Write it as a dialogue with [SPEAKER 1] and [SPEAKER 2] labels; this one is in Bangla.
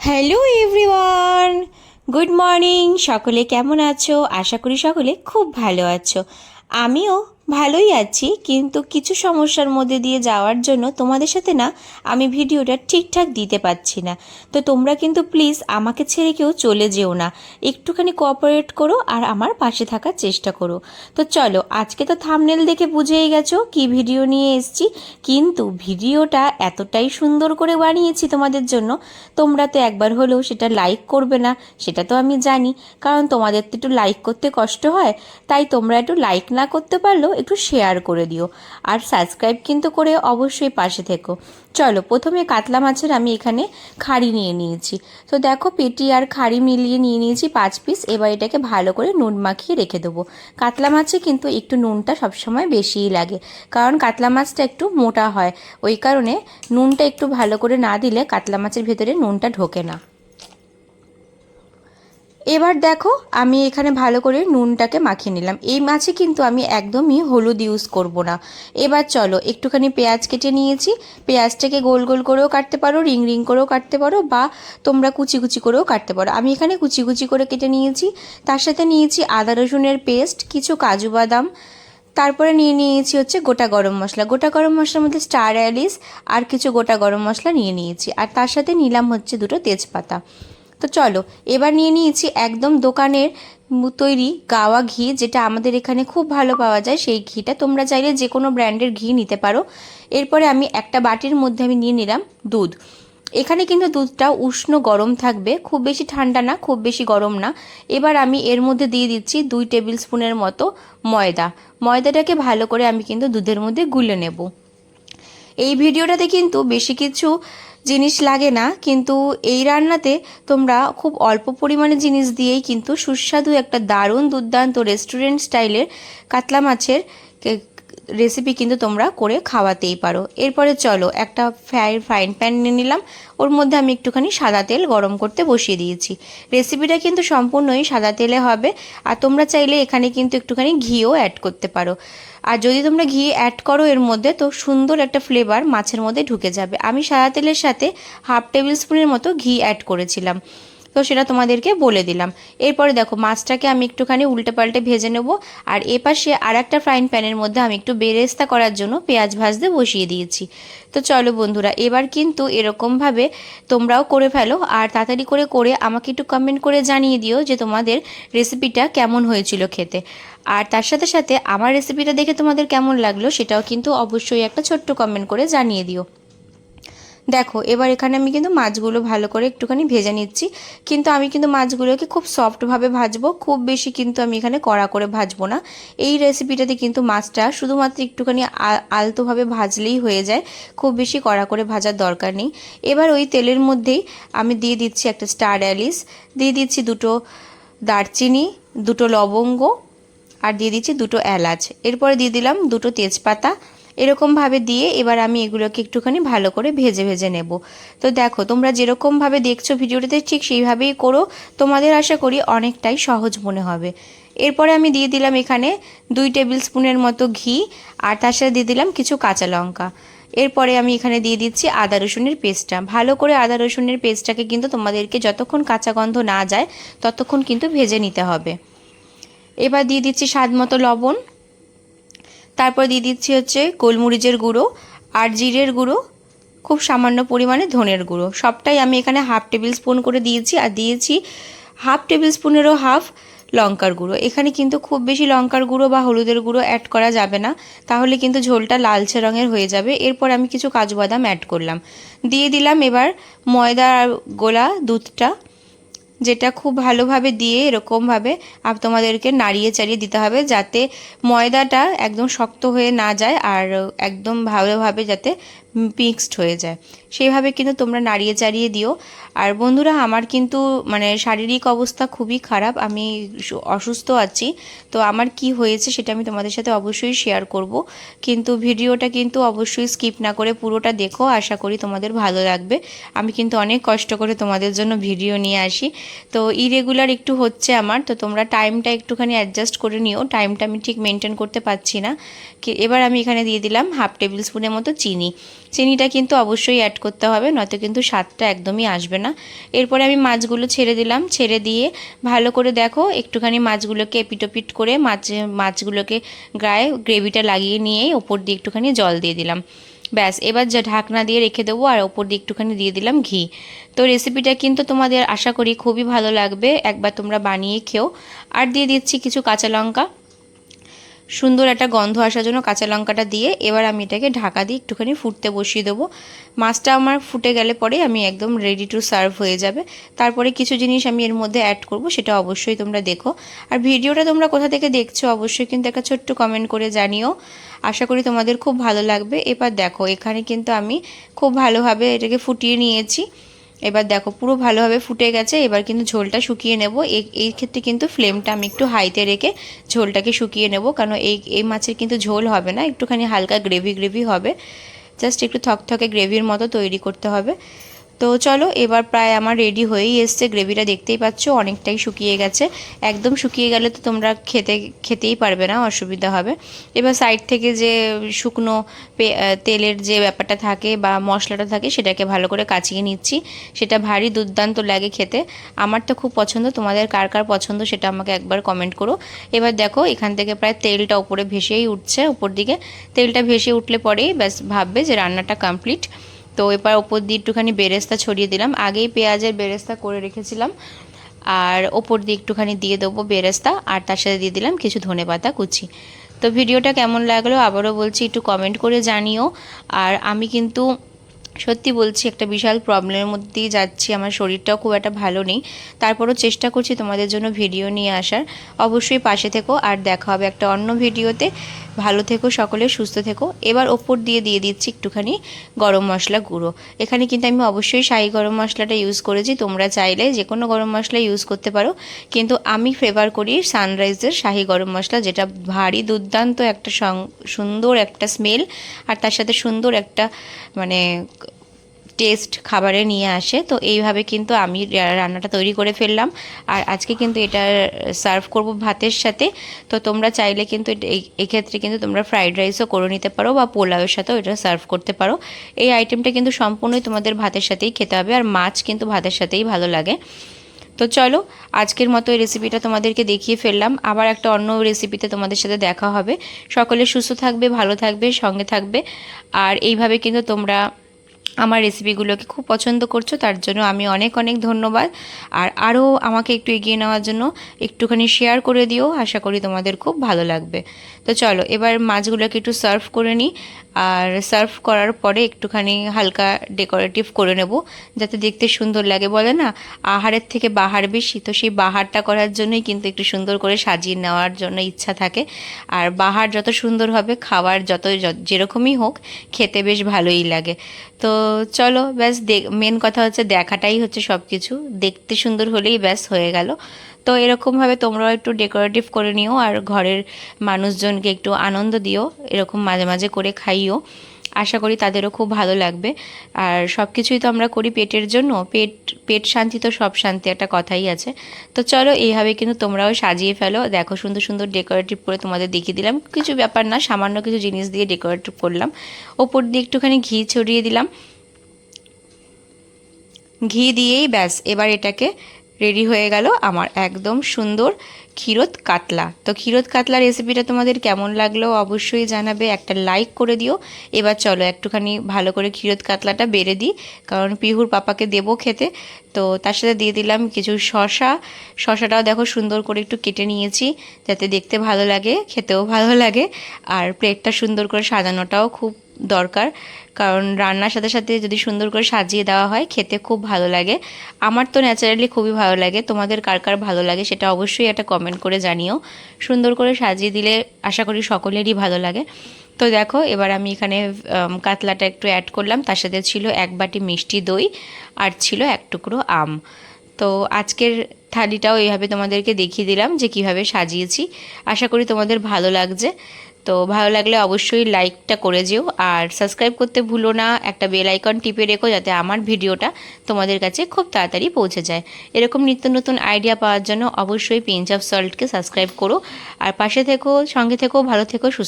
[SPEAKER 1] Hello everyone, good morning. সকলে কেমন আছো? আশা করি সকলে খুব ভালো আছো। আমিও ভালোই আছি, কিন্তু কিছু সমস্যার মধ্যে দিয়ে যাওয়ার জন্য তোমাদের সাথে না আমি ভিডিওটা ঠিকঠাক দিতে পারছি না। তো তোমরা কিন্তু প্লিজ আমাকে ছেড়ে কেউ চলে যেও না, একটুখানি কোঅপারেট করো আর আমার পাশে থাকার চেষ্টা করো। তো চলো, আজকে তো থাম্বনেল দেখে বুঝেই গেছো কি ভিডিও নিয়ে এসেছি, কিন্তু ভিডিওটা এতটাই সুন্দর করে বানিয়েছি তোমাদের জন্য, তোমরা তো একবার হলেও সেটা লাইক করবে না, সেটা তো আমি জানি। কারণ তোমাদের তো একটু লাইক করতে কষ্ট হয়, তাই তোমরা একটু লাইক না করতে পারলেও একটু শেয়ার করে দিও, আর সাবস্ক্রাইব কিন্তু করে অবশ্যই পাশে থেকো। চলো, প্রথমে কাতলা মাছের আমি এখানে খাড়ি নিয়ে নিয়েছি। তো দেখো, পেটি আর খাড়ি মিলিয়ে নিয়ে নিয়েছি 5 পিস। এবার এটাকে ভালো করে নুন মাখিয়ে রেখে দেবো। কাতলা মাছে কিন্তু একটু নুনটা সবসময় বেশিই লাগে, কারণ কাতলা মাছটা একটু মোটা হয়, ওই কারণে নুনটা একটু ভালো করে না দিলে কাতলা মাছের ভেতরে নুনটা ঢোকে না। এবার দেখো, আমি এখানে ভালো করে নুনটাকে মাখিয়ে নিলাম। এই মাছে কিন্তু আমি একদমই হলুদ ইউজ করব না। এবার চলো, একটুখানি পেঁয়াজ কেটে নিয়েছি। পেঁয়াজটাকে গোল গোল করেও কাটতে পারো, রিং রিং করেও কাটতে পারো, বা তোমরা কুচি কুচি করেও কাটতে পারো। আমি এখানে কুচি কুচি করে কেটে নিয়েছি। তার সাথে নিয়েছি আদা রসুনের পেস্ট, কিছু কাজু বাদাম, তারপরে নিয়ে নিয়েছি হচ্ছে গোটা গরম মশলা। গোটা গরম মশলার মধ্যে স্টার অ্যালিস আর কিছু গোটা গরম মশলা নিয়ে নিয়েছি, আর তার সাথে নিলাম হচ্ছে 2টো তেজপাতা। তো চলো, এবার নিয়ে নিয়েছি একদম দোকানের তৈরি গাওয়া ঘি, যেটা আমাদের এখানে খুব ভালো পাওয়া যায়। সেই ঘিটা তোমরা চাইলে যে কোনো ব্র্যান্ডের ঘি নিতে পারো। এরপরে আমি একটা বাটির মধ্যে আমি নিয়ে নিলাম দুধ। এখানে কিন্তু দুধটা উষ্ণ গরম থাকবে, খুব বেশি ঠান্ডা না, খুব বেশি গরম না। এবার আমি এর মধ্যে দিয়ে দিচ্ছি 2 টেবিল স্পুনের মতো ময়দা। ময়দাটাকে ভালো করে আমি কিন্তু দুধের মধ্যে গুলে নেব। এই ভিডিওটাতে কিন্তু বেশি কিছু জিনিস লাগে না, কিন্তু এই রান্নাতে তোমরা খুব অল্প পরিমাণে জিনিস দিয়েই কিন্তু সুস্বাদু একটা দারুণ দুর্দান্ত রেস্টুরেন্ট স্টাইলের কাতলা মাছের রেসিপি কিন্তু তোমরা করে খাওয়াতেই পারো। এরপরে চলো, একটা ফ্রাইং প্যান নিয়ে নিলাম। ওর মধ্যে আমি একটুখানি সাদা তেল গরম করতে বসিয়ে দিয়েছি। রেসিপিটা কিন্তু সম্পূর্ণই সাদা তেলে হবে, আর তোমরা চাইলে এখানে কিন্তু একটুখানি ঘিও অ্যাড করতে পারো। আর যদি তোমরা ঘি অ্যাড করো এর মধ্যে, তো সুন্দর একটা ফ্লেভার মাছের মধ্যে ঢুকে যাবে। আমি সাদা তেলের সাথে 1/2 টেবিল স্পুনের মতো ঘি অ্যাড করেছিলাম, তো সেটা তোমাদেরকে বলে দিলাম। এরপরে দেখো, মাছটাকে আমি একটুখানি উল্টে পাল্টে ভেজে নেব। আর এপাশে আর একটা ফ্রাইং প্যানের মধ্যে আমি একটু বেরেস্তা করার জন্য পেঁয়াজ ভাজতে বসিয়ে দিয়েছি। তো চলো বন্ধুরা, এবার কিন্তু এরকমভাবে তোমরাও করে ফেলো, আর তাড়াতাড়ি করে করে আমাকে একটু কমেন্ট করে জানিয়ে দিও যে তোমাদের রেসিপিটা কেমন হয়েছিল খেতে। আর তার সাথে সাথে আমার রেসিপিটা দেখে তোমাদের কেমন লাগলো সেটাও কিন্তু অবশ্যই একটা ছোট্ট কমেন্ট করে জানিয়ে দিও। দেখো, এবার এখানে আমি কিন্তু মাছগুলো ভালো করে একটুখানি ভেজে নিচ্ছি, কিন্তু আমি কিন্তু মাছগুলোকে খুব সফটভাবে ভাজবো, খুব বেশি কিন্তু আমি এখানে কড়া করে ভাজবো না। এই রেসিপিটাতে কিন্তু মাছটা শুধুমাত্র একটুখানি আলতোভাবে ভাজলেই হয়ে যায়, খুব বেশি কড়া করে ভাজার দরকার নেই। এবার ওই তেলের মধ্যেই আমি দিয়ে দিচ্ছি একটা স্টার অ্যালিস, দিয়ে দিচ্ছি 2টো দারচিনি, 2টো লবঙ্গ, আর দিয়ে দিচ্ছি 2টো এলাচ। এরপরে দিয়ে দিলাম 2টো তেজপাতা। এরকমভাবে দিয়ে এবার আমি এগুলোকে একটুখানি ভালো করে ভেজে ভেজে নেব। তো দেখো, তোমরা যেরকমভাবে দেখছো ভিডিওটাতে ঠিক সেইভাবেই করো, তোমাদের আশা করি অনেকটাই সহজ মনে হবে। এরপরে আমি দিয়ে দিলাম এখানে 2 টেবিল স্পুনের মতো ঘি, আর তার সাথে দিয়ে দিলাম কিছু কাঁচা লঙ্কা। এরপরে আমি এখানে দিয়ে দিচ্ছি আদা রসুনের পেস্টটা। ভালো করে আদা রসুনের পেস্টটাকে কিন্তু তোমাদেরকে যতক্ষণ কাঁচা গন্ধ না যায় ততক্ষণ কিন্তু ভেজে নিতে হবে। এবার দিয়ে দিচ্ছি স্বাদ মতো লবণ, তারপর দিয়ে দিচ্ছি হচ্ছে গোলমরিচের গুঁড়ো আর জিরের গুঁড়ো, খুব সামান্য পরিমাণে ধনের গুঁড়ো। সবটাই আমি এখানে 1/2 টেবিল স্পুন করে দিয়েছি, আর দিয়েছি 1/2 টেবিল স্পুনেরও হাফ লঙ্কার গুঁড়ো। এখানে কিন্তু খুব বেশি লঙ্কার গুঁড়ো বা হলুদের গুঁড়ো অ্যাড করা যাবে না, তাহলে কিন্তু ঝোলটা লালচে রঙের হয়ে যাবে। এরপর আমি কিছু কাজু বাদাম অ্যাড করলাম, দিয়ে দিলাম এবার ময়দা আর গোলা দুধটা, যেটা খুব ভালোভাবে দিয়ে এরকমভাবে তোমাদেরকে নাড়িয়ে চাড়িয়ে দিতে হবে, যাতে ময়দাটা একদম শক্ত হয়ে না যায়, আর একদম ভালোভাবে যাতে মিক্সড হয়ে যায়, সেইভাবে কিন্তু তোমরা নাড়িয়ে চাড়িয়ে দিও। আর বন্ধুরা, আমার কিন্তু মানে শারীরিক অবস্থা খুবই খারাপ, আমি অসুস্থ আছি। তো আমার কি হয়েছে সেটা আমি তোমাদের সাথে অবশ্যই শেয়ার করব, কিন্তু ভিডিওটা কিন্তু অবশ্যই স্কিপ না করে পুরোটা দেখো, আশা করি তোমাদের ভালো লাগবে। আমি কিন্তু অনেক কষ্ট করে তোমাদের জন্য ভিডিও নিয়ে আসি, তো ইরেগুলার একটু হচ্ছে আমার, তো তোমরা টাইমটা একটুখানি অ্যাডজাস্ট করে নিও, টাইমটা আমি ঠিক মেনটেন করতে পারছি না। এবার আমি এখানে দিয়ে দিলাম 1/2 টেবিল স্পুনের মতো চিনি। চিনিটা কিন্তু অবশ্যই অ্যাড করতে হবে, নয়তো কিন্তু স্বাদটা একদমই আসবে না। এরপরে আমি মাছগুলো ছেড়ে দিলাম, ছেড়ে দিয়ে ভালো করে দেখো একটুখানি মাছগুলোকে এপিটোপিট করে মাছগুলোকে গায়ে গ্রেভিটা লাগিয়ে নিয়ে ওপর দিয়ে একটুখানি জল দিয়ে দিলাম। ব্যাস, এবার যা ঢাকনা দিয়ে রেখে দেবো আর ওপর দিয়ে একটুখানি দিয়ে দিলাম ঘি। তো রেসিপিটা কিন্তু তোমাদের আশা করি খুবই ভালো লাগবে, একবার তোমরা বানিয়ে খেও। আর দিয়ে দিচ্ছি কিছু কাঁচা লঙ্কা, সুন্দর একটা গন্ধ আসার জন্য কাঁচা লঙ্কাটা দিয়ে এবার আমি এটাকে ঢাকা দিয়ে একটুখানি ফুটতে বসিয়ে দেবো। মাছটা আমার ফুটে গেলে পরে আমি একদম রেডি টু সার্ভ হয়ে যাবে। তারপরে কিছু জিনিস আমি এর মধ্যে অ্যাড করব, সেটা অবশ্যই তোমরা দেখো। আর ভিডিওটা তোমরা কোথা থেকে দেখছো অবশ্যই কিন্তু একটা ছোট্ট কমেন্ট করে জানিও, আশা করি তোমাদের খুব ভালো লাগবে। এবার দেখো এখানে কিন্তু আমি খুব ভালোভাবে এটাকে ফুটিয়ে নিয়েছি। এবার দেখো পুরো ভালোভাবে ফুটে গেছে, এবার কিন্তু ঝোলটা শুকিয়ে নেব। এই ক্ষেত্রে কিন্তু ফ্লেমটা আমি একটু হাইতে রেখে ঝোলটাকে শুকিয়ে নেব, কারণ এই মাছের কিন্তু ঝোল হবে না, একটুখানি হালকা গ্রেভি হবে, জাস্ট একটু থকথকে গ্রেভির মতো তৈরি করতে হবে। তো চলো এবার প্রায় আমার রেডি হয়েই এসছে, গ্রেভিটা দেখতেই পাচ্ছ অনেকটাই শুকিয়ে গেছে। একদম শুকিয়ে গেলে তো তোমরা খেতেই পারবে না, অসুবিধা হবে। এবার সাইড থেকে যে শুকনো তেলের যে ব্যাপারটা থাকে বা মশলাটা থাকে সেটাকে ভালো করে কাচিয়ে নিচ্ছি। সেটা ভারী দুর্দান্ত লাগে খেতে, আমার তো খুব পছন্দ। তোমাদের কার কার পছন্দ সেটা আমাকে একবার কমেন্ট করো। এবার দেখো এখান থেকে প্রায় তেলটা উপরে ভেসেই উঠছে, উপর দিকে তেলটা ভেসে উঠলে পরেই ব্যাস ভাববে যে রান্নাটা কমপ্লিট। তো এবার ওপর দিয়ে একটুখানি বেরেস্তা ছড়িয়ে দিলাম, আগেই পেঁয়াজের বেরেস্তা করে রেখেছিলাম, আর ওপর দিয়ে একটুখানি দিয়ে দেবো বেরেস্তা, আর তার সাথে দিয়ে দিলাম কিছু ধনেপাতা কুচি। তো ভিডিওটা কেমন লাগলো আবারও বলছি একটু কমেন্ট করে জানিও। আর আমি কিন্তু সত্যি বলছি একটা বিশাল প্রবলেমের মধ্যে দিয়ে যাচ্ছি, আমার শরীরটাও খুব একটা ভালো নেই, তারপরও চেষ্টা করছি তোমাদের জন্য ভিডিও নিয়ে আসার। অবশ্যই পাশে থেকো, আর দেখা হবে একটা অন্য ভিডিওতে। ভালো থেকো সকলে, সুস্থ থেকো। এবার ওপর দিয়ে দিচ্ছি একটুখানি গরম মশলা গুঁড়ো। এখানে কিন্তু আমি অবশ্যই শাহি গরম মশলাটা ইউজ করেছি, তোমরা চাইলে যে কোনো গরম মশলা ইউজ করতে পারো, কিন্তু আমি ফেভার করি সানরাইজের শাহি গরম মশলা, যেটা ভারী দুর্দান্ত একটা সুন্দর একটা স্মেল, আর তার সাথে সুন্দর একটা মানে টেস্ট খাবারে নিয়ে আসে। তো এইভাবে কিন্তু আমি রান্নাটা তৈরি করে ফেললাম, আর আজকে কিন্তু এটা সার্ভ করব ভাতের সাথে। তো তোমরা চাইলে কিন্তু এক্ষেত্রে কিন্তু তোমরা ফ্রাইড রাইসও করে নিতে পারো, বা পোলাওয়ের সাথেও এটা সার্ভ করতে পারো। এই আইটেমটা কিন্তু সম্পূর্ণই তোমাদের ভাতের সাথেই খেতে হবে, আর মাছ কিন্তু ভাতের সাথেই ভালো লাগে। তো চলো আজকের মতো এই রেসিপিটা তোমাদেরকে দেখিয়ে ফেললাম, আবার একটা অন্য রেসিপিতে তোমাদের সাথে দেখা হবে। সকলে সুস্থ থাকবে, ভালো থাকবে, সঙ্গে থাকবে। আর এইভাবে কিন্তু তোমরা আমার রেসিপিগুলোকে খুব পছন্দ করছো, তার জন্য আমি অনেক অনেক ধন্যবাদ। আর আরও আমাকে একটু এগিয়ে নেওয়ার জন্য একটুখানি শেয়ার করে দিও, আশা করি তোমাদের খুব ভালো লাগবে। তো চলো এবার মাছগুলোকে একটু সার্ভ করে নিই, আর সার্ভ করার পরে একটুখানি হালকা ডেকোরেটিভ করে নেব, যাতে দেখতে সুন্দর লাগে। বলে না আহারের থেকে বাহার বেশি, তো সেই বাহারটা করার জন্যই কিন্তু একটু সুন্দর করে সাজিয়ে নেওয়ার জন্য ইচ্ছা থাকে। আর বাহার যত সুন্দর হবে, খাবার যেরকমই হোক, খেতে বেশ ভালোই লাগে। তো চলো ব্যাস, মেন কথা হচ্ছে দেখাটাই হচ্ছে সব কিছু, দেখতে সুন্দর হলেই ব্যাস হয়ে গেল। তো এরকমভাবে তোমরাও একটু ডেকোরেটিভ করে নিও, আর ঘরের মানুষজনকে একটু আনন্দ দিও, এরকম মাঝে মাঝে করে খাইও, আশা করি তাদেরও খুব ভালো লাগবে। আর সব কিছুই তো আমরা করি পেটের জন্য, পেট শান্তি তো সব শান্তি, একটা কথাই আছে। তো চলো এইভাবে কিন্তু তোমরাও সাজিয়ে ফেলো, দেখো সুন্দর সুন্দর ডেকোরেটিভ করে তোমাদের দেখিয়ে দিলাম, কিছু ব্যাপার না, সামান্য কিছু জিনিস দিয়ে ডেকোরেটিভ করলাম। ওপর দিয়ে একটুখানি ঘি ছড়িয়ে দিলাম, ঘি দিয়েই ব্যাস এবার এটাকে রেডি হয়ে গেল আমার একদম সুন্দর ক্ষীরোদ কাতলা। তো ক্ষীরোদ কাতলা রেসিপিটা তোমাদের কেমন লাগলো অবশ্যই জানাবে, একটা লাইক করে দিও। এবার চলো একটুখানি ভালো করে ক্ষীরোদ কাতলাটা বেড়ে দিই, কারণ পিহুর পাপাকে দেবো খেতে। তো তার সাথে দিয়ে দিলাম কিছু শশাটাও দেখো সুন্দর করে একটু কেটে নিয়েছি, যাতে দেখতে ভালো লাগে, খেতেও ভালো লাগে। আর প্লেটটা সুন্দর করে সাজানোটাও খুব দরকার, কারণ রান্নার সাথে সাথে যদি সুন্দর করে সাজিয়ে দেওয়া হয় খেতে খুব ভালো লাগে। আমার তো ন্যাচারালি খুবই ভালো লাগে, তোমাদের কার কার ভালো লাগে সেটা অবশ্যই একটা কমেন্ট করে জানিও। সুন্দর করে সাজিয়ে দিলে আশা করি সকলেরই ভালো লাগে। তো দেখো এবার আমি এখানে কাতলাটা একটু অ্যাড করলাম, তার সাথে ছিল 1 বাটি মিষ্টি দই, আর ছিল 1 টুকরো আম। তো আজকের থালিটাও এইভাবে তোমাদেরকে দেখিয়ে দিলাম যে কিভাবে সাজিয়েছি, আশা করি তোমাদের ভালো লাগছে। তো ভালো লাগলে অবশ্যই লাইকটা করে যেও, আর সাবস্ক্রাইব করতে ভুলো না, একটা বেল আইকন টিপে রেখো, যাতে আমার ভিডিওটা তোমাদের কাছে খুব তাড়াতাড়ি পৌঁছে যায়। এরকম নিত্য নতুন আইডিয়া পাওয়ার জন্য অবশ্যই পিঞ্চ অফ সল্টকে সাবস্ক্রাইব করো, আর পাশে থেকো, সঙ্গে থেকো, ভালো থেকো, সুস্থ